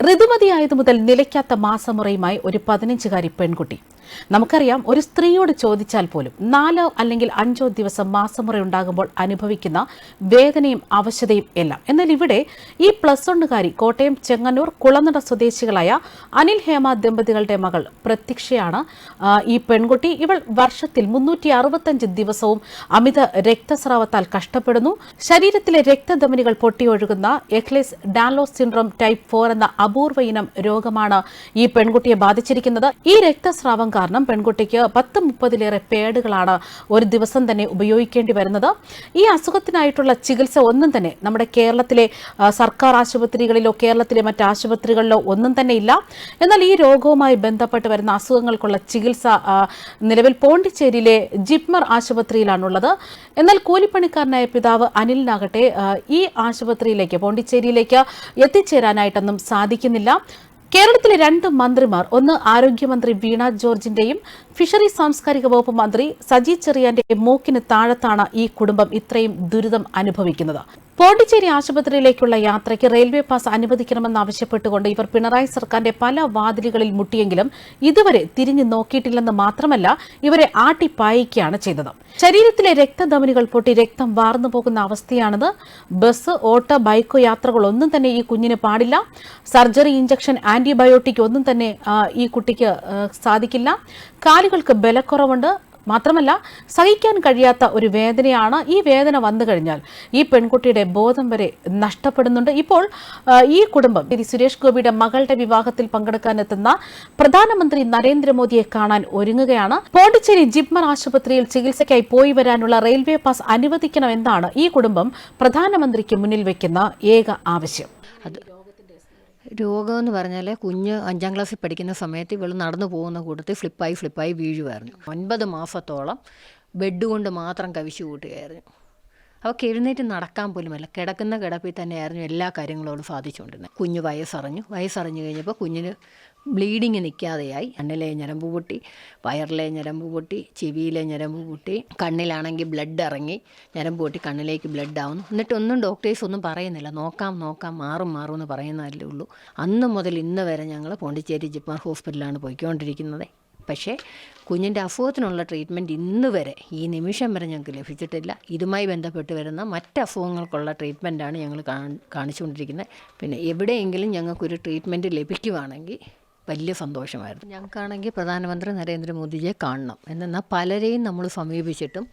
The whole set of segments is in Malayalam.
ഋതുമതിയായതു മുതൽ നിലയ്ക്കാത്ത മാസമുറയുമായി ഒരു 15-കാരി പെൺകുട്ടി. നമുക്കറിയാം, ഒരു സ്ത്രീയോട് ചോദിച്ചാൽ പോലും 4 അല്ലെങ്കിൽ 5 ദിവസം മാസമുറ ഉണ്ടാകുമ്പോൾ അനുഭവിക്കുന്ന വേദനയും അവശതയും എല്ലാം. എന്നാൽ ഇവിടെ ഈ +1കാരി കോട്ടയം ചെങ്ങന്നൂർ കുളനട സ്വദേശികളായ അനിൽ ഹേമ ദമ്പതികളുടെ മകൾ പ്രത്യക്ഷയാണ് ഈ പെൺകുട്ടി. ഇവൾ വർഷത്തിൽ 365 ദിവസവും അമിത രക്തസ്രാവത്താൽ കഷ്ടപ്പെടുന്നു. ശരീരത്തിലെ രക്തധമനികൾ പൊട്ടിയൊഴുകുന്ന എഹ്ലെസ് ഡാൻലോസ് സിൻഡ്രോം ടൈപ്പ് 4 എന്ന അപൂർവ ഇനം രോഗമാണ് ഈ പെൺകുട്ടിയെ ബാധിച്ചിരിക്കുന്നത്. ഈ രക്തസ്രാവം കാരണം പെൺകുട്ടിക്ക് 10-30ലേറെ പേഡുകളാണ് ഒരു ദിവസം തന്നെ ഉപയോഗിക്കേണ്ടി വരുന്നത്. ഈ അസുഖത്തിനായിട്ടുള്ള ചികിത്സ ഒന്നും തന്നെ നമ്മുടെ കേരളത്തിലെ സർക്കാർ ആശുപത്രികളിലോ കേരളത്തിലെ മറ്റ് ആശുപത്രികളിലോ ഒന്നും തന്നെ ഇല്ല. എന്നാൽ ഈ രോഗവുമായി ബന്ധപ്പെട്ട് വരുന്ന അസുഖങ്ങൾക്കുള്ള ചികിത്സ നിലവിൽ പോണ്ടിച്ചേരിയിലെ ജിപ്മർ ആശുപത്രിയിലാണുള്ളത്. എന്നാൽ കൂലിപ്പണിക്കാരനായ പിതാവ് അനിലിനാകട്ടെ ഈ ആശുപത്രിയിലേക്ക് പോണ്ടിച്ചേരിയിലേക്ക് എത്തിച്ചേരാനായിട്ടൊന്നും സാധിക്കുന്നില്ല. കേരളത്തിലെ 2 മന്ത്രിമാർ, ഒന്ന് ആരോഗ്യമന്ത്രി വീണ ജോർജിന്റെയും ഫിഷറീസ് സാംസ്കാരിക വകുപ്പ് മന്ത്രി സജി ചെറിയാന്റെയും മൂക്കിന് താഴത്താണ് ഈ കുടുംബം ഇത്രയും ദുരിതം അനുഭവിക്കുന്നത്. പോണ്ടിച്ചേരി ആശുപത്രിയിലേക്കുള്ള യാത്രയ്ക്ക് റെയിൽവേ പാസ് അനുവദിക്കണമെന്നാവശ്യപ്പെട്ടുകൊണ്ട് ഇവർ പിണറായി സർക്കാരിന്റെ പല വാതിലുകളിൽ മുട്ടിയെങ്കിലും ഇതുവരെ തിരിഞ്ഞു നോക്കിയിട്ടില്ലെന്ന് മാത്രമല്ല, ഇവരെ ആട്ടിപ്പായിക്കുകയാണ് ചെയ്തത്. ശരീരത്തിലെ രക്തധമനികൾ പൊട്ടി രക്തം വാർന്നു പോകുന്ന അവസ്ഥയാണിത്. ബസ്, ഓട്ടോ, ബൈക്കോ യാത്രകളൊന്നും തന്നെ ഈ കുഞ്ഞിന് പാടില്ല. സർജറി, ഇഞ്ചക്ഷൻ, ആന്റിബയോട്ടിക് ഒന്നും തന്നെ ഈ കുട്ടിക്ക് സാധിക്കില്ല. കാലുകൾക്ക് ബലക്കുറവുണ്ട്. മാത്രമല്ല, സഹിക്കാൻ കഴിയാത്ത ഒരു വേദനയാണ്. ഈ വേദന വന്നു കഴിഞ്ഞാൽ ഈ പെൺകുട്ടിയുടെ ബോധം വരെ നഷ്ടപ്പെടുന്നുണ്ട്. ഇപ്പോൾ ഈ കുടുംബം സുരേഷ് ഗോപിയുടെ മകളുടെ വിവാഹത്തിൽ പങ്കെടുക്കാനെത്തുന്ന പ്രധാനമന്ത്രി നരേന്ദ്രമോദിയെ കാണാൻ ഒരുങ്ങുകയാണ്. പോണ്ടിച്ചേരി ജിപ്മർ ആശുപത്രിയിൽ ചികിത്സയ്ക്കായി പോയി വരാനുള്ള റെയിൽവേ പാസ് അനുവദിക്കണമെന്നാണ് ഈ കുടുംബം പ്രധാനമന്ത്രിക്ക് മുന്നിൽ വയ്ക്കുന്ന ഏക ആവശ്യം. രോഗമെന്ന് പറഞ്ഞാൽ കുഞ്ഞ് 5ാം ക്ലാസ്സിൽ പഠിക്കുന്ന സമയത്ത് ഇവൾ നടന്നു പോകുന്ന കൂട്ടത്തിൽ ഫ്ലിപ്പായി വീഴുമായിരുന്നു. 9 മാസത്തോളം ബെഡ് കൊണ്ട് മാത്രം കവിച്ചു കൂട്ടുകയായിരുന്നു. അവൾക്ക് എഴുന്നേറ്റ് നടക്കാൻ പോലുമല്ല, കിടക്കുന്ന കിടപ്പിൽ തന്നെയായിരുന്നു എല്ലാ കാര്യങ്ങളോടും സാധിച്ചുകൊണ്ടിരുന്നത്. കുഞ്ഞ് വയസ്സറിഞ്ഞു കഴിഞ്ഞപ്പോൾ കുഞ്ഞിന് ബ്ലീഡിങ് നിൽക്കാതെയായി. കണ്ണിലെ ഞരമ്പ് പൊട്ടി, വയറിലെ ഞരമ്പ് പൊട്ടി, ചെവിയിലെ ഞരമ്പ് പൊട്ടി, കണ്ണിലാണെങ്കിൽ ബ്ലഡ് ഇറങ്ങി, ഞരമ്പ് പൊട്ടി കണ്ണിലേക്ക് ബ്ലഡ് ആവുന്നു. എന്നിട്ടൊന്നും ഡോക്ടേഴ്സ് ഒന്നും പറയുന്നില്ല, നോക്കാം മാറും എന്ന് പറയുന്നതല്ലേ ഉള്ളൂ. അന്ന് മുതൽ ഇന്ന് വരെ ഞങ്ങൾ പോണ്ടിച്ചേരി ജിപ്മർ ഹോസ്പിറ്റലിലാണ് പോയിക്കൊണ്ടിരിക്കുന്നത്. പക്ഷേ കുഞ്ഞിൻ്റെ അസുഖത്തിനുള്ള ട്രീറ്റ്മെൻറ്റ് ഇന്ന് വരെ, ഈ നിമിഷം വരെ ഞങ്ങൾക്ക് ലഭിച്ചിട്ടില്ല. ഇതുമായി ബന്ധപ്പെട്ട് വരുന്ന മറ്റ് അസുഖങ്ങൾക്കുള്ള ട്രീറ്റ്മെൻറ്റാണ് ഞങ്ങൾ കാണിച്ചുകൊണ്ടിരിക്കുന്നത്. പിന്നെ എവിടെയെങ്കിലും ഞങ്ങൾക്കൊരു ട്രീറ്റ്മെൻറ്റ് ലഭിക്കുവാണെങ്കിൽ വലിയ സന്തോഷമായിരുന്നു. ഞങ്ങൾക്കാണെങ്കിൽ പ്രധാനമന്ത്രി നരേന്ദ്രമോദിജിയെ കാണണം. എന്നാൽ പലരെയും നമ്മൾ സമീപിച്ചിട്ടും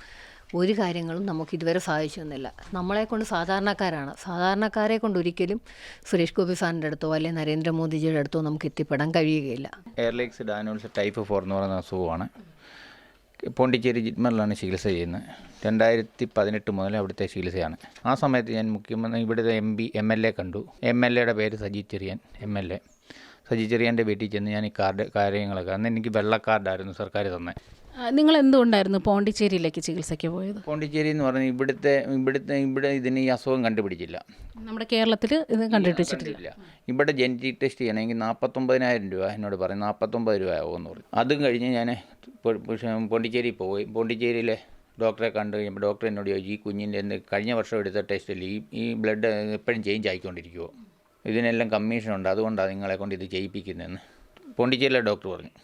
ഒരു കാര്യങ്ങളും നമുക്ക് ഇതുവരെ സാധിച്ചൊന്നുമില്ല. നമ്മളെക്കൊണ്ട് സാധാരണക്കാരെ കൊണ്ട് ഒരിക്കലും സുരേഷ് ഗോപി സാറിൻ്റെ അടുത്തോ അല്ലെങ്കിൽ നരേന്ദ്രമോദിജിയുടെ അടുത്തോ നമുക്ക് എത്തിപ്പെടാൻ കഴിയുകയില്ല. എഹ്ലെസ് ഡാൻലോസ് ടൈപ്പ് 4 എന്ന് പറയുന്ന അസുഖമാണ്. പോണ്ടിച്ചേരി ജിപ്മറിലാണ് ചികിത്സ ചെയ്യുന്നത്. 2018 മുതൽ അവിടുത്തെ ചികിത്സയാണ്. ആ സമയത്ത് ഞാൻ മുഖ്യമന്ത്രി ഇവിടുത്തെ MLA കണ്ടു. MLAയുടെ പേര് സജി ചെറിയാൻ. MLA സജി ചെറിയാൻ്റെ വീട്ടിൽ ചെന്ന് ഞാൻ ഈ കാര്യങ്ങളൊക്കെ, അന്ന് എനിക്ക് വെള്ള കാർഡായിരുന്നു സർക്കാർ തന്നെ. നിങ്ങൾ എന്തുകൊണ്ടായിരുന്നു പോണ്ടിച്ചേരിയിലേക്ക് ചികിത്സയ്ക്ക് പോയത്? പോണ്ടിച്ചേരി എന്ന് പറഞ്ഞാൽ ഇവിടെ ഇതിന് ഈ അസുഖം കണ്ടുപിടിച്ചില്ല. നമ്മുടെ കേരളത്തിൽ ഇത് കണ്ടുപിടിച്ചിട്ടില്ല. ഇവിടെ ജനറ്റിക് ടെസ്റ്റ് ചെയ്യണമെങ്കിൽ 49,000 രൂപ എന്നോട് പറയും. 49 രൂപ ആവുമെന്ന് പറയും. അതും കഴിഞ്ഞ് ഞാൻ പോണ്ടിച്ചേരി പോയി. പോണ്ടിച്ചേരിയിലെ ഡോക്ടറെ കണ്ടു കഴിയുമ്പോൾ ഡോക്ടർ എന്നോട് ചോദിച്ചു, ഈ കുഞ്ഞിൻ്റെ കഴിഞ്ഞ വർഷം എടുത്ത ടെസ്റ്റിൽ ഈ ബ്ലഡ് എപ്പോഴും ചേഞ്ച് ആയിക്കൊണ്ടിരിക്കുമോ, ഇതിനെല്ലാം കമ്മീഷനുണ്ട്, അതുകൊണ്ടാണ് നിങ്ങളെ കൊണ്ട് ഇത് ചെയ്യിപ്പിക്കുന്നതെന്ന് പോണ്ടിച്ചേരിയിലെ ഡോക്ടർ പറഞ്ഞു.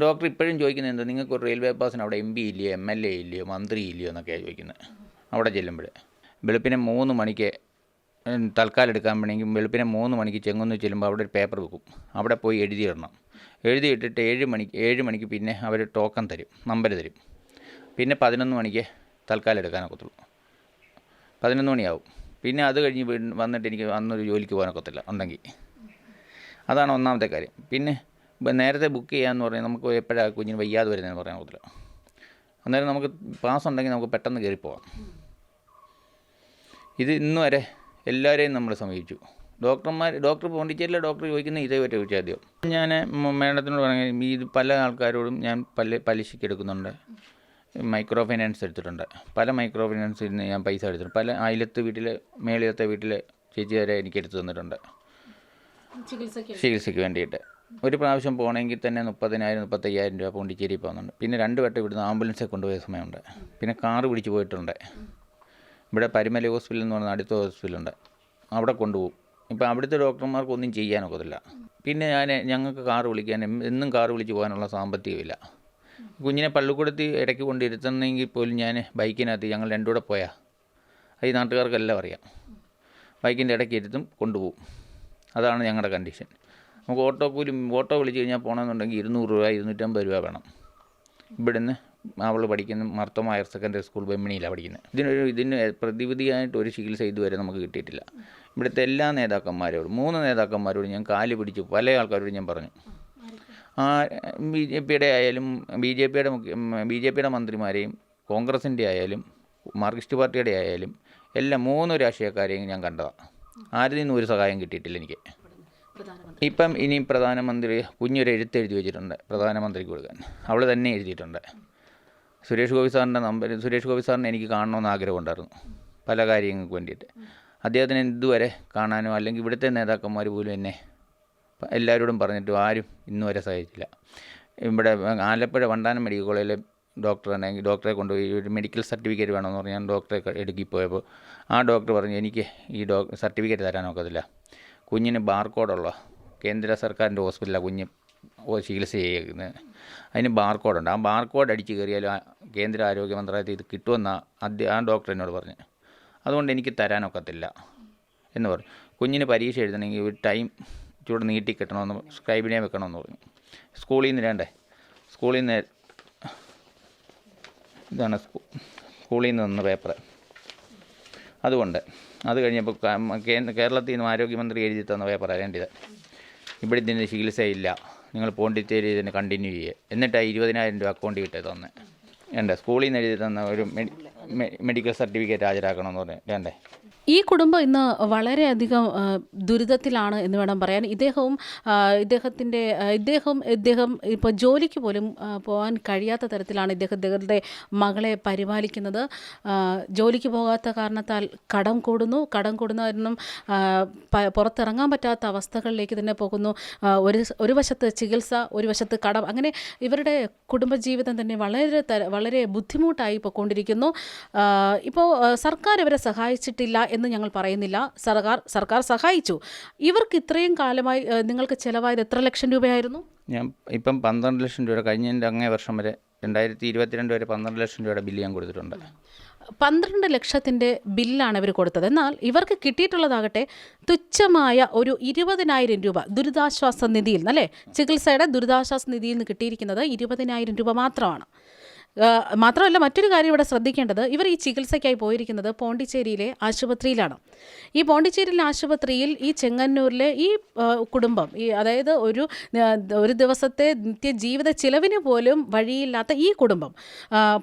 ഡോക്ടർ ഇപ്പോഴും ചോദിക്കുന്നത് എന്താ, നിങ്ങൾക്ക് ഒരു റെയിൽവേ പാസിന് അവിടെ MP ഇല്ലയോ, MLA ഇല്ലയോ, മന്ത്രി ഇല്ലയോ എന്നൊക്കെയാണ് ചോദിക്കുന്നത്. അവിടെ ചെല്ലുമ്പോൾ വെളുപ്പിനെ 3 മണിക്ക് തൽക്കാലം എടുക്കാൻ വേണമെങ്കിൽ വെളുപ്പിനെ 3 മണിക്ക് ചെങ്ങന്നൂർ ചെല്ലുമ്പോൾ അവിടെ ഒരു പേപ്പർ വെക്കും. അവിടെ പോയി എഴുതിയിടണം. എഴുതിയിട്ടിട്ട് 7 മണിക്ക് പിന്നെ അവർ ടോക്കൺ തരും, നമ്പർ തരും. പിന്നെ 11 മണിക്ക് തൽക്കാലം എടുക്കാനൊക്കത്തുള്ളൂ. 11 മണിയാവും. പിന്നെ അത് കഴിഞ്ഞ് വന്നിട്ട് എനിക്ക് അന്നൊരു ജോലിക്ക് പോകാനൊക്കത്തില്ല ഉണ്ടെങ്കിൽ. അതാണ് ഒന്നാമത്തെ കാര്യം. പിന്നെ നേരത്തെ ബുക്ക് ചെയ്യാമെന്ന് പറഞ്ഞാൽ നമുക്ക് എപ്പോഴാണ് കുഞ്ഞിന് വയ്യാതെ വരുന്നതെന്ന് പറയാൻ പറ്റില്ല. അന്നേരം നമുക്ക് പാസ് ഉണ്ടെങ്കിൽ നമുക്ക് പെട്ടെന്ന് കയറിപ്പോവാം. ഇത് ഇന്ന് വരെ എല്ലാവരെയും നമ്മൾ സമീപിച്ചു. ഡോക്ടർ പോണ്ടിച്ചേരിയിലെ ഡോക്ടർ ചോദിക്കുന്ന ഇതേ ഒരു ചോദ്യം. ഞാൻ മേഡത്തിനോട് പറഞ്ഞാൽ ഇത് പല ആൾക്കാരോടും ഞാൻ പലിശയ്ക്ക് എടുക്കുന്നുണ്ട്. മൈക്രോ ഫൈനാൻസ് എടുത്തിട്ടുണ്ട്. പല മൈക്രോ ഫൈനാൻസിൽ നിന്ന് ഞാൻ പൈസ എടുത്തിട്ടുണ്ട്. പല അയലത്തെ വീട്ടിലെ മേളിലത്തെ വീട്ടിലെ ചേച്ചി വരെ എനിക്ക് എടുത്തു തന്നിട്ടുണ്ട് ചികിത്സയ്ക്ക് വേണ്ടിയിട്ട്. ഒരു പ്രാവശ്യം പോകണമെങ്കിൽ തന്നെ 30,000-35,000 രൂപ പോണ്ടിച്ചേരി പോകുന്നുണ്ട്. പിന്നെ 2 വട്ടം ഇവിടുന്ന് ആംബുലൻസിൽ കൊണ്ടുപോയ സമയമുണ്ട്. പിന്നെ കാറ് പിടിച്ച് പോയിട്ടുണ്ട്. ഇവിടെ പരിമല ഹോസ്പിറ്റൽ എന്ന് പറഞ്ഞാൽ അടുത്ത ഹോസ്പിറ്റലുണ്ട്, അവിടെ കൊണ്ടുപോകും. ഇപ്പം അവിടുത്തെ ഡോക്ടർമാർക്കൊന്നും ചെയ്യാനൊക്കത്തില്ല. പിന്നെ ഞങ്ങൾക്ക് കാറ് വിളിക്കാൻ എന്നും കാറ് വിളിച്ച് പോകാനുള്ള സാമ്പത്തികമില്ല. കുഞ്ഞിനെ പള്ളിക്കൂടത്തിൽ ഇടയ്ക്ക് കൊണ്ടിരുത്തണമെങ്കിൽ പോലും ഞാൻ ബൈക്കിനകത്ത് ഞങ്ങൾ രണ്ടും കൂടെ പോയാൽ അത് ഈ നാട്ടുകാർക്കെല്ലാം അറിയാം. ബൈക്കിൻ്റെ ഇടയ്ക്ക് ഇരുത്തും, കൊണ്ടുപോകും. അതാണ് ഞങ്ങളുടെ കണ്ടീഷൻ. നമുക്ക് ഓട്ടോ വിളിച്ച് കഴിഞ്ഞാൽ പോകണമെന്നുണ്ടെങ്കിൽ 200 രൂപ 250 രൂപ വേണം. ഇവിടുന്ന് അവൾ പഠിക്കുന്ന മർത്തോമ ഹയർ സെക്കൻഡറി സ്കൂൾ ബെമ്മിണിയിലാണ് പഠിക്കുന്നത്. ഇതിന് പ്രതിവിധിയായിട്ട് ഒരു ചികിത്സ ഇതുവരെ നമുക്ക് കിട്ടിയിട്ടില്ല. ഇവിടുത്തെ എല്ലാ നേതാക്കന്മാരോടും 3 നേതാക്കന്മാരോടും ഞാൻ കാല് പിടിച്ചു, പല ആൾക്കാരോടും ഞാൻ പറഞ്ഞു. ബി ജെ പിയുടെ മന്ത്രിമാരെയും കോൺഗ്രസിൻ്റെ ആയാലും മാർക്സിസ്റ്റ് പാർട്ടിയുടെ ആയാലും എല്ലാം 3 രാഷ്ട്രീയക്കാരെയും ഞാൻ കണ്ടതാണ്. ആരിൽ നിന്നും ഒരു സഹായം കിട്ടിയിട്ടില്ല എനിക്ക്. ഇപ്പം ഇനി പ്രധാനമന്ത്രി കുഞ്ഞൊരു എഴുത്തെഴുതി വെച്ചിട്ടുണ്ട് പ്രധാനമന്ത്രിക്ക് കൊടുക്കാൻ. അവൾ തന്നെ എഴുതിയിട്ടുണ്ട്. സുരേഷ് ഗോപി സാറിനെ എനിക്ക് കാണണമെന്ന് ആഗ്രഹമുണ്ടായിരുന്നു പല കാര്യങ്ങൾക്ക് വേണ്ടിയിട്ട്. അദ്ദേഹത്തിന് ഇതുവരെ കാണാനോ അല്ലെങ്കിൽ ഇവിടുത്തെ നേതാക്കന്മാർ പോലും എന്നെ എല്ലാവരോടും പറഞ്ഞിട്ടും ആരും ഇന്നുവരെ സഹായിച്ചില്ല. ഇവിടെ ആലപ്പുഴ വണ്ടാനം മെഡിക്കൽ കോളേജിലെ ഡോക്ടറെ കൊണ്ടുപോയി ഒരു മെഡിക്കൽ സർട്ടിഫിക്കറ്റ് വേണമെന്ന് പറഞ്ഞ് ഞാൻ ഡോക്ടറെ എടുക്കിപ്പോയപ്പോൾ ആ ഡോക്ടർ പറഞ്ഞു എനിക്ക് ഈ സർട്ടിഫിക്കറ്റ് തരാനൊക്കത്തില്ല. കുഞ്ഞിന് ബാർകോഡുള്ള കേന്ദ്ര സർക്കാരിൻ്റെ ഹോസ്പിറ്റലാണ് കുഞ്ഞ് ചികിത്സ ചെയ്യുന്നത്. അതിന് ബാർകോഡുണ്ട്. ആ ബാർകോഡ് അടിച്ച് കയറിയാലും കേന്ദ്ര ആരോഗ്യ മന്ത്രാലയത്തിൽ ഇത് കിട്ടുമെന്നാണ് ആ ഡോക്ടർ എന്നോട് പറഞ്ഞു. അതുകൊണ്ട് എനിക്ക് തരാനൊക്കത്തില്ല എന്ന് പറഞ്ഞു. കുഞ്ഞിന് പരീക്ഷ എഴുതണമെങ്കിൽ ഒരു ടൈം ചൂട് നീട്ടി കിട്ടണമെന്ന് സ്ക്രൈബിനെ വെക്കണമെന്ന് പറഞ്ഞു. സ്കൂളിൽ നിന്ന് ഇതാണ് സ്കൂളിൽ നിന്ന് തന്ന പേപ്പർ. അതുകൊണ്ട് അത് കഴിഞ്ഞപ്പോൾ കേരളത്തിൽ നിന്ന് ആരോഗ്യമന്ത്രി എഴുതി തന്ന പേപ്പർ അറിയേണ്ടത്. ഇവിടെ ഇതിന് ചികിത്സയില്ല, നിങ്ങൾ പോണ്ടിച്ചേരി ഇതിന് കണ്ടിന്യൂ ചെയ്യുക. എന്നിട്ടാണ് 20,000 രൂപ അക്കൗണ്ടിൽ കിട്ടേ തന്നെ. സ്കൂളിൽ നിന്ന് എഴുതി തന്ന ഒരു മെഡിക്കൽ സർട്ടിഫിക്കറ്റ് ഹാജരാക്കണമെന്ന് പറഞ്ഞു വേണ്ടേ. ഈ കുടുംബം ഇന്ന് വളരെയധികം ദുരിതത്തിലാണ് എന്ന് വേണം പറയാൻ. ഇദ്ദേഹം ഇപ്പോൾ ജോലിക്ക് പോലും പോകാൻ കഴിയാത്ത തരത്തിലാണ് ഇദ്ദേഹങ്ങളുടെ മകളെ പരിപാലിക്കുന്നത്. ജോലിക്ക് പോകാത്ത കാരണത്താൽ കടം കൂടുന്നതിനും പുറത്തിറങ്ങാൻ പറ്റാത്ത അവസ്ഥകളിലേക്ക് തന്നെ പോകുന്നു. ഒരു വശത്ത് ചികിത്സ, ഒരു വശത്ത് കടം, അങ്ങനെ ഇവരുടെ കുടുംബജീവിതം തന്നെ വളരെ ബുദ്ധിമുട്ടായി പോയിക്കൊണ്ടിരിക്കുന്നു. ഇപ്പോൾ സർക്കാർ ഇവരെ സഹായിച്ചിട്ടില്ല എന്ന് ഞങ്ങൾ പറയുന്നില്ല. സർക്കാർ സഹായിച്ചു. ഇവർക്ക് ഇത്രയും കാലമായി നിങ്ങൾക്ക് ചിലവായത് എത്ര ലക്ഷം രൂപയായിരുന്നു? ഞാൻ ഇപ്പം 12 ലക്ഷം രൂപ കഴിഞ്ഞതിൻ്റെ അങ്ങേ വർഷം വരെ 2022 വരെ 12 ലക്ഷം രൂപയുടെ ബില്ല് ഞാൻ കൊടുത്തിട്ടുണ്ട്. 12 ലക്ഷത്തിൻ്റെ ബില്ലാണ് ഇവർ കൊടുത്തത്. എന്നാൽ ഇവർക്ക് കിട്ടിയിട്ടുള്ളതാകട്ടെ തുച്ഛമായ ഒരു 20,000 രൂപ ദുരിതാശ്വാസ നിധിയിൽ നിന്ന്, അല്ലേ, ചികിത്സയുടെ ദുരിതാശ്വാസ നിധിയിൽ നിന്ന് കിട്ടിയിരിക്കുന്നത് 20,000 രൂപ മാത്രമാണ്. മാത്രമല്ല, മറ്റൊരു കാര്യം ഇവിടെ ശ്രദ്ധിക്കേണ്ടത്, ഇവർ ഈ ചികിത്സയ്ക്കായി പോയിരിക്കുന്നത് പോണ്ടിച്ചേരിയിലെ ആശുപത്രിയിലാണ്. ഈ പോണ്ടിച്ചേരിയിലെ ആശുപത്രിയിൽ ഈ ചെങ്ങന്നൂരിലെ ഈ കുടുംബം, അതായത് ഒരു ദിവസത്തെ നിത്യജീവിത ചിലവിന് പോലും വഴിയില്ലാത്ത ഈ കുടുംബം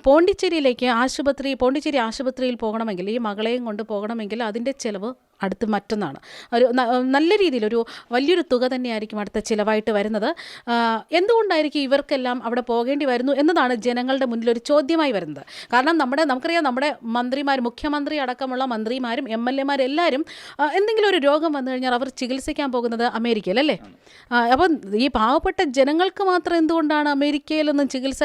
പോണ്ടിച്ചേരി ആശുപത്രിയിൽ പോകണമെങ്കിൽ, ഈ മകളെയും കൊണ്ട് പോകണമെങ്കിൽ അതിൻ്റെ ചിലവ് അടുത്ത് മറ്റൊന്നാണ്. നല്ല രീതിയിൽ വലിയൊരു തുക തന്നെയായിരിക്കും അടുത്ത ചിലവായിട്ട് വരുന്നത്. എന്തുകൊണ്ടായിരിക്കും ഇവർക്കെല്ലാം അവിടെ പോകേണ്ടി വരുന്നു എന്നതാണ് ജനങ്ങളുടെ മുന്നിലൊരു ചോദ്യമായി വരുന്നത്. കാരണം നമുക്കറിയാം, നമ്മുടെ മുഖ്യമന്ത്രി അടക്കമുള്ള മന്ത്രിമാരും MLA എല്ലാവരും എന്തെങ്കിലും ഒരു രോഗം വന്നു കഴിഞ്ഞാൽ അവർ ചികിത്സിക്കാൻ പോകുന്നത് അമേരിക്കയിലല്ലേ. അപ്പം ഈ പാവപ്പെട്ട ജനങ്ങൾക്ക് മാത്രം എന്തുകൊണ്ടാണ് അമേരിക്കയിലൊന്നും ചികിത്സ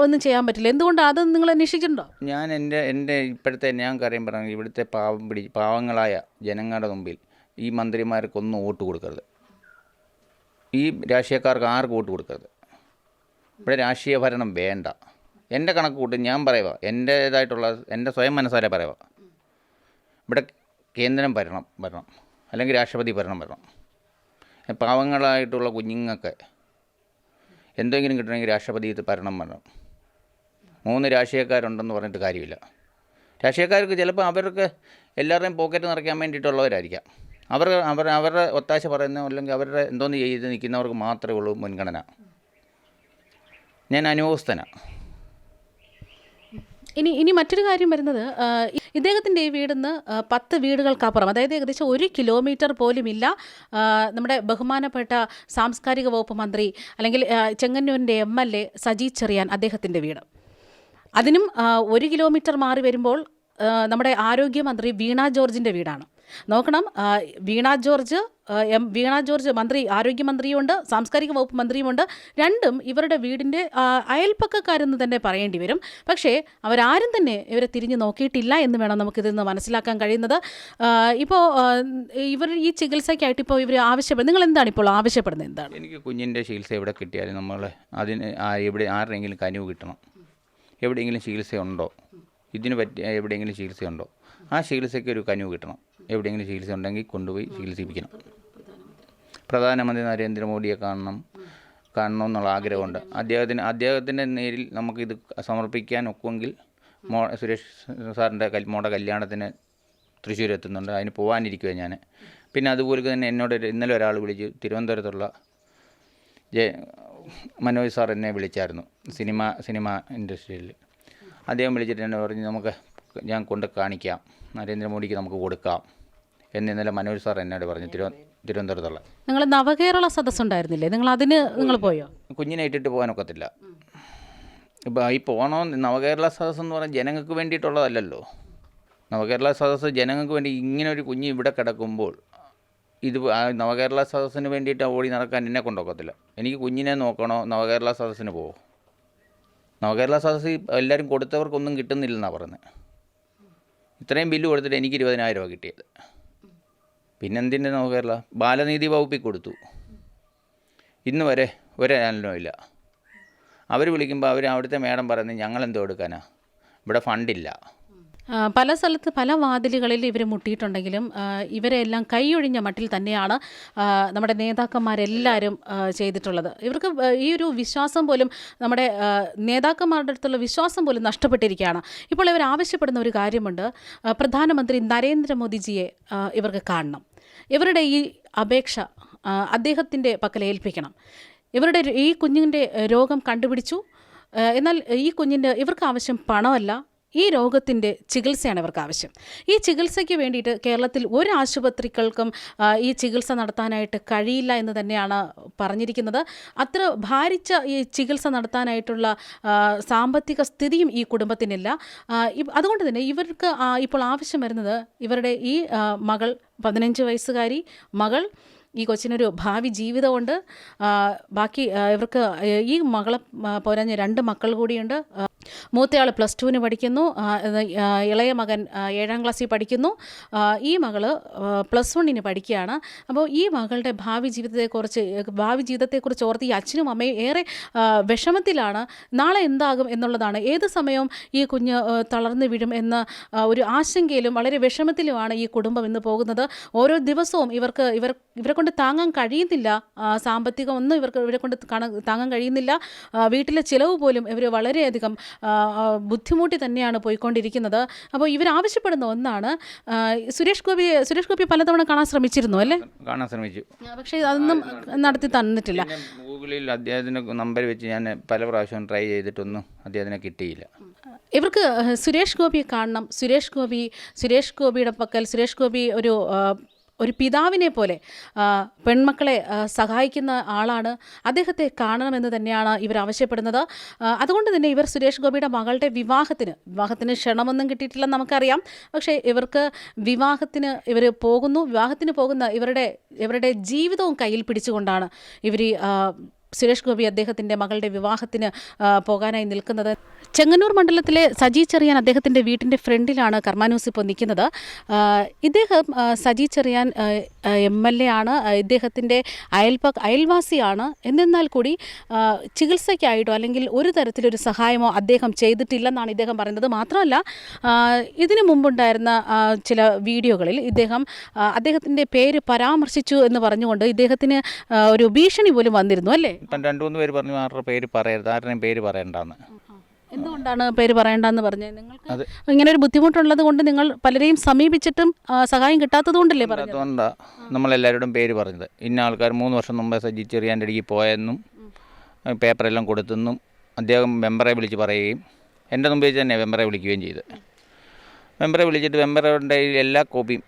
ഒന്നും ചെയ്യാൻ പറ്റില്ല? എന്തുകൊണ്ട് അത് നിങ്ങൾ അന്വേഷിച്ചിട്ടുണ്ടോ? ഞാൻ എൻ്റെ ഇപ്പോഴത്തെ കാര്യം പറഞ്ഞു, ഇവിടുത്തെ പാവങ്ങളായ ജനങ്ങളുടെ മുമ്പിൽ ഈ മന്ത്രിമാർക്കൊന്നും വോട്ട് കൊടുക്കരുത്, ഈ രാഷ്ട്രീയക്കാർക്ക് ആർക്കും വോട്ട് കൊടുക്കരുത്. ഇവിടെ രാഷ്ട്രീയ ഭരണം വേണ്ട. എൻ്റെ കണക്ക് കൂട്ടി ഞാൻ പറയുക, എൻ്റേതായിട്ടുള്ള എൻ്റെ സ്വയം മനസ്സാരെ പറയുക, ഇവിടെ കേന്ദ്രം ഭരണം അല്ലെങ്കിൽ രാഷ്ട്രപതി ഭരണം വരണം. പാവങ്ങളായിട്ടുള്ള കുഞ്ഞുങ്ങൾക്ക് എന്തെങ്കിലും കിട്ടണമെങ്കിൽ രാഷ്ട്രപതി ഭരണം വരണം. 3 രാഷ്ട്രീയക്കാരുണ്ടെന്ന് പറഞ്ഞിട്ട് കാര്യമില്ല. രാഷ്ട്രീയക്കാർക്ക് ചിലപ്പോൾ അവർക്ക് എല്ലാവരുടെയും പോക്കറ്റ് നിറയ്ക്കാൻ വേണ്ടിയിട്ടുള്ളവരായിരിക്കാം. അവരുടെ ഒത്താശ പറയുന്ന അല്ലെങ്കിൽ അവരുടെ എന്തോന്ന് ചെയ്ത് നിൽക്കുന്നവർക്ക് മാത്രമേ ഉള്ളൂ മുൻഗണന. ഞാൻ അനുഭവസ്ഥനാണ്. ഇനി മറ്റൊരു കാര്യം വരുന്നത്, ഇദ്ദേഹത്തിൻ്റെ ഈ വീടിന്ന് 10 വീടുകൾക്കപ്പുറം, അതായത് ഏകദേശം 1 കിലോമീറ്റർ പോലുമില്ല നമ്മുടെ ബഹുമാനപ്പെട്ട സാംസ്കാരിക വകുപ്പ് മന്ത്രി അല്ലെങ്കിൽ ചെങ്ങന്നൂരിൻ്റെ MLA സജി ചെറിയാൻ അദ്ദേഹത്തിൻ്റെ വീട്. അതിനും 1 കിലോമീറ്റർ മാറി വരുമ്പോൾ നമ്മുടെ ആരോഗ്യമന്ത്രി വീണ ജോർജിൻ്റെ വീടാണ്. നോക്കണം, വീണ ജോർജ് മന്ത്രി, ആരോഗ്യമന്ത്രിയുമുണ്ട്, സാംസ്കാരിക വകുപ്പ് മന്ത്രിയുമുണ്ട്. രണ്ടും ഇവരുടെ വീടിൻ്റെ അയൽപ്പക്കക്കാരെന്ന് തന്നെ പറയേണ്ടി വരും. പക്ഷേ അവരാരും തന്നെ ഇവരെ തിരിഞ്ഞു നോക്കിയിട്ടില്ല എന്ന് വേണം നമുക്കിതിൽ നിന്ന് മനസ്സിലാക്കാൻ കഴിയുന്നത്. ഇപ്പോൾ ഇവർ ഈ ചികിത്സയ്ക്കായിട്ട് ഇപ്പോൾ ഇവർ നിങ്ങൾ എന്താണ് ഇപ്പോൾ ആവശ്യപ്പെടുന്നത്? എന്താണ്? എനിക്ക് കുഞ്ഞിൻ്റെ ചികിത്സ എവിടെ കിട്ടിയാലും നമ്മൾ അതിന് ആരുടെയെങ്കിലും കനിവ് കിട്ടണം. എവിടെയെങ്കിലും ചികിത്സയുണ്ടോ, ഇതിന് പറ്റിയ എവിടെയെങ്കിലും ചികിത്സയുണ്ടോ, ആ ചികിത്സയ്ക്ക് ഒരു കനിവ് കിട്ടണം. എവിടെയെങ്കിലും ചികിത്സ ഉണ്ടെങ്കിൽ കൊണ്ടുപോയി ചികിത്സിപ്പിക്കണം. പ്രധാനമന്ത്രി നരേന്ദ്രമോദിയെ കാണണമെന്നുള്ള ആഗ്രഹമുണ്ട്. അദ്ദേഹത്തിൻ്റെ നേരിൽ നമുക്കിത് സമർപ്പിക്കാൻ ഒക്കുമെങ്കിൽ സുരേഷ് സാറിൻ്റെ മോടെ കല്യാണത്തിന് തൃശ്ശൂർ എത്തുന്നുണ്ട്, അതിന് പോകാനിരിക്കുക ഞാൻ. പിന്നെ അതുപോലെ തന്നെ എന്നോട് ഇന്നലെ ഒരാൾ വിളിച്ച്, തിരുവനന്തപുരത്തുള്ള മനോജ് സാർ എന്നെ വിളിച്ചായിരുന്നു, സിനിമ ഇൻഡസ്ട്രിയിൽ. അദ്ദേഹം വിളിച്ചിട്ട് എന്നെ പറഞ്ഞ് ഞാൻ കൊണ്ട് കാണിക്കാം, നരേന്ദ്രമോദിക്ക് നമുക്ക് കൊടുക്കാം എന്ന് ഇന്നലെ മനോജ് സാർ എന്നോട് പറഞ്ഞു, തിരുവനന്തപുരത്തുള്ള. നിങ്ങൾ നവകേരള സദസ്സുണ്ടായിരുന്നില്ലേ, നിങ്ങൾ പോയോ? കുഞ്ഞിനെ ഇട്ടിട്ട് പോകാനൊക്കത്തില്ല. ഇപ്പോൾ ഈ നവകേരള സദസ്സ് എന്ന് പറഞ്ഞാൽ ജനങ്ങൾക്ക് വേണ്ടിയിട്ടുള്ളതല്ലല്ലോ. നവകേരള സദസ്സ് ജനങ്ങൾക്ക് വേണ്ടി, ഇങ്ങനെ ഒരു കുഞ്ഞ് ഇവിടെ കിടക്കുമ്പോൾ നവകേരള സദസ്സിന് വേണ്ടിയിട്ട് ഓടി നടക്കാൻ എന്നെ കൊണ്ടൊക്കത്തില്ല. എനിക്ക് കുഞ്ഞിനെ നോക്കണോ, നവകേരള സദസ്സിന് പോകുമോ? നവകേരള സദസ്സ് എല്ലാവരും കൊടുത്തവർക്കൊന്നും കിട്ടുന്നില്ലെന്നാണ് പറയുന്നത്. ഇത്രയും ബില്ല് കൊടുത്തിട്ട് എനിക്ക് 20,000 രൂപ കിട്ടിയത്. പിന്നെന്തിൻ്റെ നവകേരള? ബാലനീതി വകുപ്പിൽ കൊടുത്തു, ഇന്ന് വരെ ഒരാളിനും ഇല്ല. അവർ വിളിക്കുമ്പോൾ അവിടുത്തെ മേഡം പറയുന്നത് ഞങ്ങളെന്തോ എടുക്കാനാ, ഇവിടെ ഫണ്ടില്ല. പല സ്ഥലത്ത് പല വാതിലുകളിൽ ഇവർ മുട്ടിയിട്ടുണ്ടെങ്കിലും ഇവരെല്ലാം കൈയൊഴിഞ്ഞ മട്ടിൽ തന്നെയാണ് നമ്മുടെ നേതാക്കന്മാരെല്ലാവരും ചെയ്തിട്ടുള്ളത്. ഇവർക്ക് ഈ ഒരു വിശ്വാസം പോലും, നമ്മുടെ നേതാക്കന്മാരുടെ അടുത്തുള്ള വിശ്വാസം പോലും നഷ്ടപ്പെട്ടിരിക്കുകയാണ്. ഇപ്പോൾ ഇവർ ആവശ്യപ്പെടുന്ന ഒരു കാര്യമുണ്ട്, പ്രധാനമന്ത്രി നരേന്ദ്രമോദിജിയെ ഇവർക്ക് കാണണം. ഇവരുടെ ഈ അപേക്ഷ അദ്ദേഹത്തിൻ്റെ പക്കൽ ഏൽപ്പിക്കണം. ഈ കുഞ്ഞിൻ്റെ രോഗം കണ്ടുപിടിച്ചു, എന്നാൽ ഇവർക്ക് ആവശ്യം പണമല്ല, ഈ രോഗത്തിൻ്റെ ചികിത്സയാണ് ഇവർക്ക് ആവശ്യം. ഈ ചികിത്സയ്ക്ക് വേണ്ടിയിട്ട് കേരളത്തിൽ ഒരു ആശുപത്രികൾക്കും ഈ ചികിത്സ നടത്താനായിട്ട് കഴിയില്ല എന്ന് തന്നെയാണ് പറഞ്ഞിരിക്കുന്നത്. അത്ര ഭാരിച്ച ഈ ചികിത്സ നടത്താനായിട്ടുള്ള സാമ്പത്തിക സ്ഥിതിയും ഈ കുടുംബത്തിനില്ല. അതുകൊണ്ട് തന്നെ ഇവർക്ക് ഇപ്പോൾ ആവശ്യം വരുന്നത്, ഇവരുടെ ഈ മകൾ, 15 വയസ്സുകാരി മകൾ, ഈ കൊച്ചിനൊരു ഭാവി ജീവിതമുണ്ട്. ബാക്കി ഇവർക്ക് ഈ മകളെ പോരാഞ്ഞ് 2 മക്കൾ കൂടിയുണ്ട്. മൂത്തയാൾ +2 പഠിക്കുന്നു, ഇളയ മകൻ 7ാം ക്ലാസ്സിൽ പഠിക്കുന്നു, ഈ മകൾ +1 പഠിക്കുകയാണ്. അപ്പോൾ ഈ മകളുടെ ഭാവി ജീവിതത്തെക്കുറിച്ച് ഓർത്ത് ഈ അച്ഛനും അമ്മയും ഏറെ വിഷമത്തിലാണ്. നാളെ എന്താകും എന്നുള്ളതാണ്, ഏത് സമയവും ഈ കുഞ്ഞ് തളർന്നു വീഴും എന്ന ഒരു ആശങ്കയിലും വളരെ വിഷമത്തിലുമാണ് ഈ കുടുംബം ഇന്ന് പോകുന്നത്. ഓരോ ദിവസവും ഇവരെ കൊണ്ട് താങ്ങാൻ കഴിയുന്നില്ല, സാമ്പത്തികം ഒന്നും ഇവരെ കൊണ്ട് താങ്ങാൻ കഴിയുന്നില്ല. വീട്ടിലെ ചിലവ് പോലും ഇവർ വളരെയധികം ബുദ്ധിമുട്ടി തന്നെയാണ് പോയിക്കൊണ്ടിരിക്കുന്നത്. അപ്പോൾ ഇവരാവശ്യപ്പെടുന്ന ഒന്നാണ്, സുരേഷ് ഗോപി പലതവണ കാണാൻ ശ്രമിച്ചിരുന്നു അല്ലേ? കാണാൻ ശ്രമിച്ചു, പക്ഷേ അതൊന്നും നടത്തി തന്നിട്ടില്ല. ഗൂഗിളിൽ അദ്ദേഹത്തിൻ്റെ നമ്പർ വെച്ച് ഞാൻ പല പ്രാവശ്യം ട്രൈ ചെയ്തിട്ടൊന്നും അദ്ദേഹത്തിനെ കിട്ടിയില്ല. ഇവർക്ക് സുരേഷ് ഗോപിയെ കാണണം. സുരേഷ് ഗോപിയുടെ പക്കൽ സുരേഷ് ഗോപി ഒരു പിതാവിനെ പോലെ പെൺമക്കളെ സഹായിക്കുന്ന ആളാണ്. അദ്ദേഹത്തെ കാണണമെന്ന് തന്നെയാണ് ഇവർ ആവശ്യപ്പെടുന്നത്. അതുകൊണ്ട് തന്നെ ഇവർ സുരേഷ് ഗോപിയുടെ മകളുടെ വിവാഹത്തിന് ക്ഷണമൊന്നും കിട്ടിയിട്ടില്ലെന്ന് നമുക്കറിയാം. പക്ഷേ ഇവർ പോകുന്ന ഇവരുടെ ജീവിതവും കയ്യിൽ പിടിച്ചുകൊണ്ടാണ് ഇവർ സുരേഷ് ഗോപി അദ്ദേഹത്തിൻ്റെ മകളുടെ വിവാഹത്തിന് പോകാനായി നിൽക്കുന്നത്. ചെങ്ങന്നൂർ മണ്ഡലത്തിലെ സജി ചെറിയാൻ അദ്ദേഹത്തിൻ്റെ വീട്ടിൻ്റെ ഫ്രണ്ടിലാണ് കർമാനൂസ് ഇപ്പോൾ നിൽക്കുന്നത്. ഇദ്ദേഹം സജി ചെറിയാൻ MLA ആണ്, ഇദ്ദേഹത്തിൻ്റെ അയൽവാസിയാണ്. എന്നാൽ കൂടി ചികിത്സയ്ക്കായിട്ടോ അല്ലെങ്കിൽ ഒരു തരത്തിലൊരു സഹായമോ അദ്ദേഹം ചെയ്തിട്ടില്ലെന്നാണ് ഇദ്ദേഹം പറയുന്നത്. മാത്രമല്ല, ഇതിനു മുമ്പുണ്ടായിരുന്ന ചില വീഡിയോകളിൽ അദ്ദേഹത്തിൻ്റെ പേര് പരാമർശിച്ചു എന്ന് പറഞ്ഞുകൊണ്ട് ഇദ്ദേഹത്തിന് ഒരു ഭീഷണി പോലും വന്നിരുന്നു അല്ലേ? ഇപ്പം 2-3 പേര് പറഞ്ഞു ആരുടെയും പേര് പറയണ്ടെന്ന്. എന്തുകൊണ്ടാണ് പേര് പറയേണ്ടെന്ന് പറഞ്ഞത്? നിങ്ങൾക്ക് ഇങ്ങനെ ഒരു ബുദ്ധിമുട്ടുള്ളത് കൊണ്ട് നിങ്ങൾ പലരെയും സമീപിച്ചിട്ടും സഹായം കിട്ടാത്തത് കൊണ്ടല്ലേ പറഞ്ഞത്? അതുകൊണ്ടാണ് നമ്മളെല്ലാവരോടും പേര് പറഞ്ഞത്. ഇന്ന ആൾക്കാർ 3 വർഷം മുമ്പേ സജി ചെറിയാൻ്റെ അടുക്കി പോയെന്നും പേപ്പറെല്ലാം കൊടുത്തെന്നും അദ്ദേഹം മെമ്പറെ വിളിച്ച് പറയുകയും എൻ്റെ മുമ്പ് വെച്ച് തന്നെ മെമ്പറെ വിളിക്കുകയും ചെയ്ത്. മെമ്പറെ വിളിച്ചിട്ട് മെമ്പറുടെ എല്ലാ കോപ്പിയും,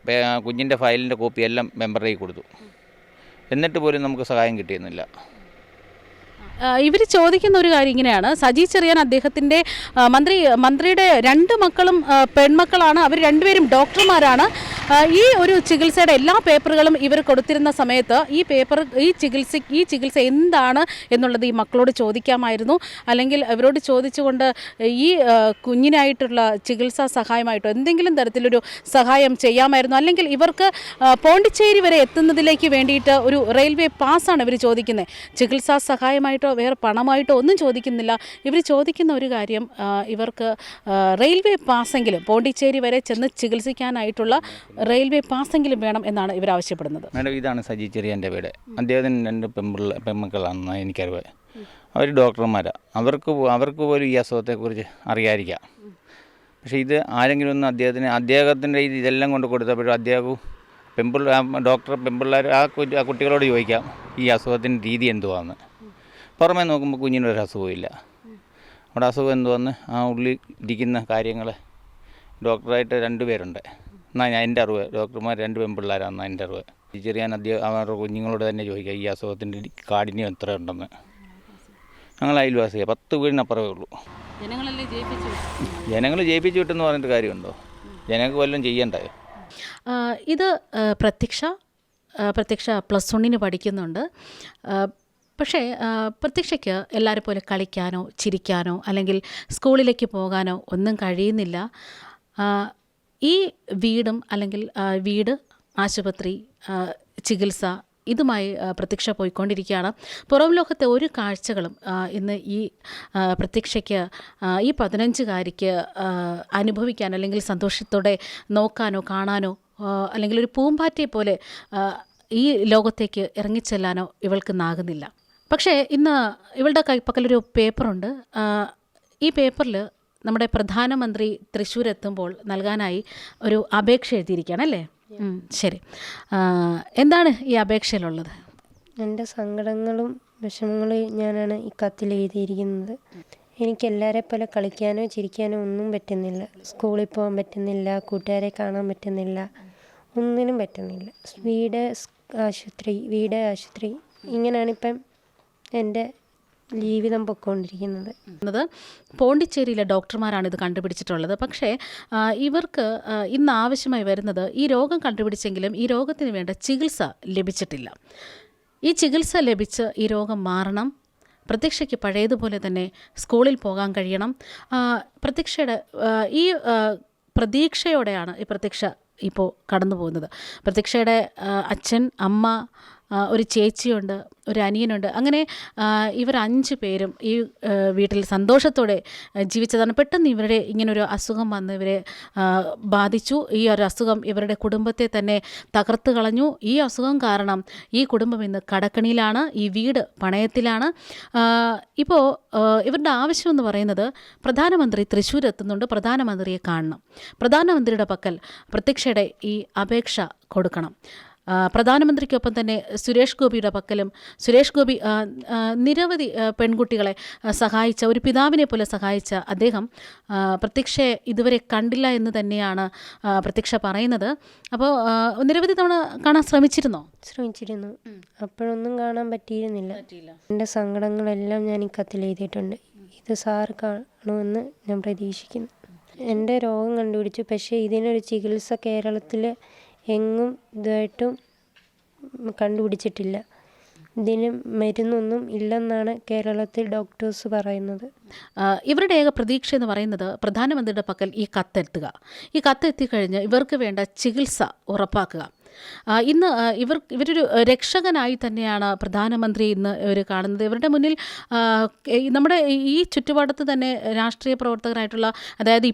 കുഞ്ഞിൻ്റെ ഫയലിൻ്റെ കോപ്പി എല്ലാം മെമ്പറുടെ കൊടുത്തു. എന്നിട്ട് പോലും നമുക്ക് സഹായം കിട്ടിയിരുന്നില്ല. ഇവർ ചോദിക്കുന്ന ഒരു കാര്യം ഇങ്ങനെയാണ്. സജി ചെറിയാൻ അദ്ദേഹത്തിൻ്റെ മന്ത്രിയുടെ 2 മക്കളും പെൺമക്കളാണ്. അവർ രണ്ടുപേരും ഡോക്ടർമാരാണ്. ഈ ഒരു ചികിത്സയുടെ എല്ലാ പേപ്പറുകളും ഇവർ കൊടുത്തിരുന്ന സമയത്ത് ഈ ചികിത്സ എന്താണ് എന്നുള്ളത് ഈ മക്കളോട് ചോദിക്കാമായിരുന്നു. അല്ലെങ്കിൽ അവരോട് ചോദിച്ചുകൊണ്ട് ഈ കുഞ്ഞിനായിട്ടുള്ള ചികിത്സാ സഹായമായിട്ടോ എന്തെങ്കിലും തരത്തിലൊരു സഹായം ചെയ്യാമായിരുന്നു. അല്ലെങ്കിൽ ഇവർക്ക് പോണ്ടിച്ചേരി വരെ എത്തുന്നതിലേക്ക് വേണ്ടിയിട്ട് ഒരു റെയിൽവേ പാസ്സാണ് ഇവർ ചോദിക്കുന്നത്. ചികിത്സാ സഹായമായിട്ടോ വേറെ പണമായിട്ടോ ഒന്നും ചോദിക്കുന്നില്ല. ഇവർ ചോദിക്കുന്ന ഒരു കാര്യം, ഇവർക്ക് റെയിൽവേ പാസ്സെങ്കിലും പോണ്ടിച്ചേരി വരെ ചെന്ന് ചികിത്സിക്കാനായിട്ടുള്ള റെയിൽവേ പാസ്സെങ്കിലും വേണം എന്നാണ് ഇവർ ആവശ്യപ്പെടുന്നത്. മാഡം, ഇതാണ് സജി ചെറിയാൻ്റെ വീട്. അദ്ദേഹത്തിന് 2 പെൺമക്കളാണെന്നാണ് എനിക്കറിവ്. അവർ ഡോക്ടർമാരാണ്. അവർക്ക് പോലും ഈ അസുഖത്തെക്കുറിച്ച് അറിയാതിരിക്കാം. പക്ഷേ ഇത് ആരെങ്കിലും ഒന്ന് അദ്ദേഹത്തിൻ്റെ ഇതെല്ലാം കൊണ്ട് കൊടുത്തപ്പോഴും അദ്ദേഹവും പെൺപിള്ളേർ ആ കുട്ടികളോട് ചോദിക്കാം ഈ അസുഖത്തിൻ്റെ രീതി എന്തുവാന്ന്. പുറമേ നോക്കുമ്പോൾ കുഞ്ഞിനൊരു അസുഖമില്ല. അവിടെ അസുഖം എന്തുവന്ന് ആ ഉള്ളിൽ ഇരിക്കുന്ന കാര്യങ്ങൾ ഡോക്ടറായിട്ട് 2 പേരുണ്ട്. എന്നാൽ എൻ്റെ അറിവ് ഡോക്ടർമാർ 2 പെൺപിള്ളേരാണെന്നാണ് എൻ്റെ അറിവ്. ചെറിയാൻ അവരുടെ കുഞ്ഞുങ്ങളോട് തന്നെ ചോദിക്കാം ഈ അസുഖത്തിൻ്റെ കാഠിന്യം എത്ര ഉണ്ടെന്ന്. ഞങ്ങൾ അയൽവാസിയാണ്, 10 വീടിനപ്പുറമേ ഉള്ളൂ. ജനങ്ങൾ ജയിപ്പിച്ചു വിട്ടെന്ന് പറഞ്ഞിട്ട് കാര്യമുണ്ടോ? ജനങ്ങൾക്ക് വല്ലതും ചെയ്യണ്ടേ? ഇത് പ്രത്യക്ഷ +1 പഠിക്കുന്നുണ്ട്. പക്ഷേ പ്രത്യക്ഷയ്ക്ക് എല്ലാവരും പോലെ കളിക്കാനോ ചിരിക്കാനോ അല്ലെങ്കിൽ സ്കൂളിലേക്ക് പോകാനോ ഒന്നും കഴിയുന്നില്ല. ഈ വീടും അല്ലെങ്കിൽ വീട്, ആശുപത്രി, ചികിത്സ ഇതുമായി പ്രത്യക്ഷ പോയിക്കൊണ്ടിരിക്കുകയാണ്. പുറം ലോകത്തെ ഒരു കാഴ്ചകളും ഇന്ന് ഈ പ്രത്യക്ഷയ്ക്ക് ഈ 15-കാരിക്ക് അനുഭവിക്കാനോ അല്ലെങ്കിൽ സന്തോഷത്തോടെ നോക്കാനോ കാണാനോ അല്ലെങ്കിൽ ഒരു പൂമ്പാറ്റയെ പോലെ ഈ ലോകത്തേക്ക് ഇറങ്ങിച്ചെല്ലാനോ ഇവൾക്കിന്നാകുന്നില്ല. പക്ഷേ ഇന്ന് ഇവളുടെ പക്കലൊരു പേപ്പറുണ്ട്. ഈ പേപ്പറിൽ നമ്മുടെ പ്രധാനമന്ത്രി തൃശ്ശൂരെത്തുമ്പോൾ നൽകാനായി ഒരു അപേക്ഷ എഴുതിയിരിക്കുകയാണ് അല്ലേ? ശരി. എന്താണ് ഈ അപേക്ഷയിലുള്ളത്? എൻ്റെ സങ്കടങ്ങളും വിഷമങ്ങളും ഞാനാണ് ഈ കത്തിൽ എഴുതിയിരിക്കുന്നത്. എനിക്ക് എല്ലാവരെ പോലെ കളിക്കാനോ ചിരിക്കാനോ ഒന്നും പറ്റുന്നില്ല. സ്കൂളിൽ പോകാൻ പറ്റുന്നില്ല, കൂട്ടുകാരെ കാണാൻ പറ്റുന്നില്ല, ഒന്നിനും പറ്റുന്നില്ല. വീട് ആശുപത്രി ഇങ്ങനെയാണിപ്പം എൻ്റെ ജീവിതം പൊയ്ക്കൊണ്ടിരിക്കുന്നത്. പോണ്ടിച്ചേരിയിലെ ഡോക്ടർമാരാണ് ഇത് കണ്ടുപിടിച്ചിട്ടുള്ളത്. പക്ഷേ ഇവർക്ക് ഇന്ന് ആവശ്യമായി വരുന്നത്, ഈ രോഗം കണ്ടുപിടിച്ചെങ്കിലും ഈ രോഗത്തിന് വേണ്ട ചികിത്സ ലഭിച്ചിട്ടില്ല. ഈ ചികിത്സ ലഭിച്ച് ഈ രോഗം മാറണം. പ്രത്യക്ഷയ്ക്ക് പഴയതുപോലെ തന്നെ സ്കൂളിൽ പോകാൻ കഴിയണം. പ്രത്യക്ഷയുടെ ഈ പ്രതീക്ഷയോടെയാണ് ഈ പ്രത്യക്ഷ ഇപ്പോൾ കടന്നു പോകുന്നത്. പ്രത്യക്ഷയുടെ അച്ഛൻ, അമ്മ, ഒരു ചേച്ചിയുണ്ട്, ഒരു അനിയനുണ്ട്. അങ്ങനെ ഇവർ 5 പേരും ഈ വീട്ടിൽ സന്തോഷത്തോടെ ജീവിച്ചതാണ്. പെട്ടെന്ന് ഇവരുടെ ഇങ്ങനൊരു അസുഖം വന്ന് ഇവരെ ബാധിച്ചു. ഈ ഒരു അസുഖം ഇവരുടെ കുടുംബത്തെ തന്നെ തകർത്ത് കളഞ്ഞു. ഈ അസുഖം കാരണം ഈ കുടുംബം ഇന്ന് കടക്കണിയിലാണ്, ഈ വീട് പണയത്തിലാണ്. ഇപ്പോൾ ഇവരുടെ ആവശ്യമെന്ന് പറയുന്നത്, പ്രധാനമന്ത്രി തൃശ്ശൂർ എത്തുന്നുണ്ട്, പ്രധാനമന്ത്രിയെ കാണണം. പ്രധാനമന്ത്രിയുടെ പക്കൽ പ്രത്യക്ഷയുടെ ഈ അപേക്ഷ കൊടുക്കണം. പ്രധാനമന്ത്രിക്കൊപ്പം തന്നെ സുരേഷ് ഗോപിയുടെ പക്കലും, സുരേഷ് ഗോപി നിരവധി പെൺകുട്ടികളെ സഹായിച്ച, ഒരു പിതാവിനെ പോലെ സഹായിച്ച അദ്ദേഹം പ്രത്യക്ഷയെ ഇതുവരെ കണ്ടില്ല എന്ന് തന്നെയാണ് പ്രത്യക്ഷ പറയുന്നത്. അപ്പോൾ നിരവധി തവണ കാണാൻ ശ്രമിച്ചിരുന്നു. അപ്പോഴൊന്നും കാണാൻ പറ്റിയിരുന്നില്ല. എൻ്റെ സങ്കടങ്ങളെല്ലാം ഞാൻ ഈ കത്തിൽ എഴുതിയിട്ടുണ്ട്. ഇത് സാറ് കാണുമെന്ന് ഞാൻ പ്രതീക്ഷിക്കുന്നു. എൻ്റെ രോഗം കണ്ടുപിടിച്ചു, പക്ഷേ ഇതിനൊരു ചികിത്സ കേരളത്തിൽ എങ്ങും ഇതായിട്ടും കണ്ടുപിടിച്ചിട്ടില്ല. ഇതിന് മരുന്നൊന്നും ഇല്ലെന്നാണ് കേരളത്തിൽ ഡോക്ടേഴ്സ് പറയുന്നത്. ഇവരുടെ ഏക പ്രതീക്ഷ എന്ന് പറയുന്നത് പ്രധാനമന്ത്രിയുടെ പക്കൽ ഈ കത്തെത്തുക. ഈ കത്തെത്തിക്കഴിഞ്ഞ് ഇവർക്ക് വേണ്ട ചികിത്സ ഉറപ്പാക്കുക. ഇന്ന് ഇവരൊരു രക്ഷകനായി തന്നെയാണ് പ്രധാനമന്ത്രി ഇന്ന് ഇവർ കാണുന്നത്. ഇവരുടെ മുന്നിൽ നമ്മുടെ ഈ ചുറ്റുപാടത്ത് തന്നെ രാഷ്ട്രീയ പ്രവർത്തകരായിട്ടുള്ള, അതായത്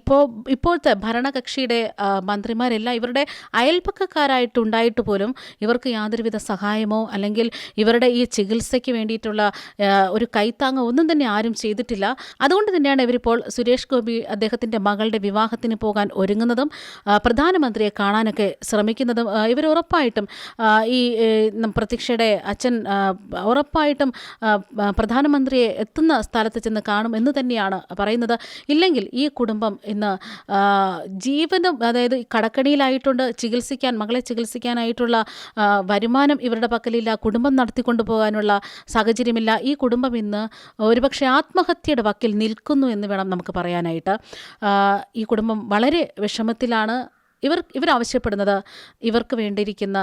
ഇപ്പോഴത്തെ ഭരണകക്ഷിയുടെ മന്ത്രിമാരെല്ലാം ഇവരുടെ അയൽപ്പക്കക്കാരായിട്ടുണ്ടായിട്ട് പോലും ഇവർക്ക് യാതൊരുവിധ സഹായമോ അല്ലെങ്കിൽ ഇവരുടെ ഈ ചികിത്സയ്ക്ക് വേണ്ടിയിട്ടുള്ള ഒരു കൈത്താങ്ങോ ഒന്നും തന്നെ ആരും ചെയ്തിട്ടില്ല. അതുകൊണ്ട് തന്നെയാണ് ഇവരിപ്പോൾ സുരേഷ് ഗോപി അദ്ദേഹത്തിൻ്റെ മകളുടെ വിവാഹത്തിന് പോകാൻ ഒരുങ്ങുന്നതും പ്രധാനമന്ത്രിയെ കാണാനൊക്കെ ശ്രമിക്കുന്നതും. ഇവർ ഉറപ്പായിട്ടും പ്രതീക്ഷയുടെ അച്ഛൻ ഉറപ്പായിട്ടും പ്രധാനമന്ത്രിയെ എത്തുന്ന സ്ഥലത്ത് ചെന്ന് കാണും എന്ന് തന്നെയാണ് പറയുന്നത്. ഇല്ലെങ്കിൽ ഈ കുടുംബം ഇന്ന് ജീവനും, അതായത് കടക്കണിയിലായിട്ടുണ്ട്, മകളെ ചികിത്സിക്കാനായിട്ടുള്ള വരുമാനം ഇവരുടെ പക്കലില്ല, കുടുംബം നടത്തിക്കൊണ്ടു പോകാനുള്ള സാഹചര്യമില്ല. ഈ കുടുംബം ഇന്ന് ഒരുപക്ഷെ ആത്മഹത്യയുടെ വക്കിൽ നിൽക്കുന്നു എന്ന് വേണം നമുക്ക് പറയാനായിട്ട്. ഈ കുടുംബം വളരെ വിഷമത്തിലാണ്. ഇവരാവശ്യപ്പെടുന്നത്, ഇവർക്ക് വേണ്ടിയിരിക്കുന്ന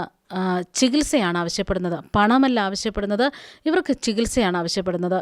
ചികിത്സയാണ് ആവശ്യപ്പെടുന്നത്, പണമല്ല ആവശ്യപ്പെടുന്നത്, ഇവർക്ക് ചികിത്സയാണ് ആവശ്യപ്പെടുന്നത്.